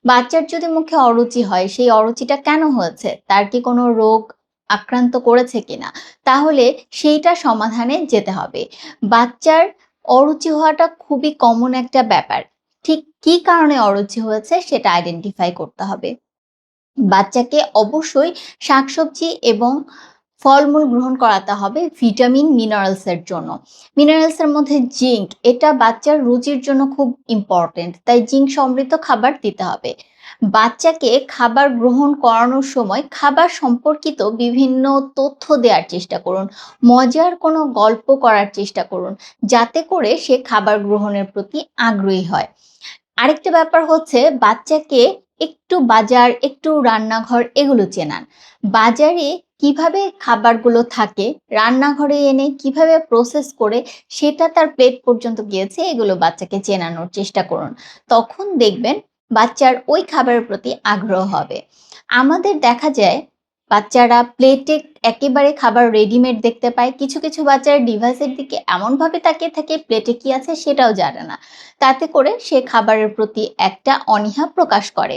বাচ্চার যদি মুখে অরুচি হয়, সেই অরুচিটা কেন হয়েছে? তার কি কোনো রোগ আক্রান্ত করেছে কিনা? তাহলে সেইটা সমাধানে যেতে হবে। বাচ্চার অরুচি হওয়াটা খুবই কমন একটা ব্যাপার। ঠিক কি কারণে অরুচি হয়েছে সেটা আইডেন্টিফাই করতে হবে। বাচ্চাকে অবশ্যই শাকসবজি এবং ফলমূল গ্রহণ করাতে হবে ভিটামিন, মিনারেলস এর জন্য। মিনারেলস এর মধ্যে জিঙ্ক, এটা বাচ্চার রুচির জন্য খুব ইম্পোর্টেন্ট। তাই জিঙ্ক সমৃদ্ধ খাবার দিতে হবে। বাচ্চাকে খাবার গ্রহণ করানোর সময় খাবার সম্পর্কিত বিভিন্ন তথ্য দেওয়ার চেষ্টা করুন। মজার কোনো গল্প করার চেষ্টা করুন, যাতে করে সে খাবার গ্রহণের প্রতি আগ্রহী হয়। আরেকটা ব্যাপার হচ্ছে বাচ্চাকে একটু বাজার, একটু রান্নাঘর এগুলো চেনান। বাজারে কিভাবে খাবারগুলো থাকে, রান্নাঘরে এনে কিভাবে প্রসেস করে সেটা তার প্লেট পর্যন্ত গিয়েছে এগুলো বাচ্চাকে চেনানোর চেষ্টা করুন। তখন দেখবেন বাচ্চার ওই খাবারের প্রতি আগ্রহ হবে। আমাদের দেখা যায় বাচ্চারা প্লেটে একেবারে খাবার রেডিমেড দেখতে পায়। কিছু, কিছু বাচ্চারা ডিভাইসের দিকে এমনভাবে তাকিয়ে থাকে প্লেটে কি আছে সেটাও জানে না। তাতে করে সে খাবারের প্রতি একটা অনীহা প্রকাশ করে।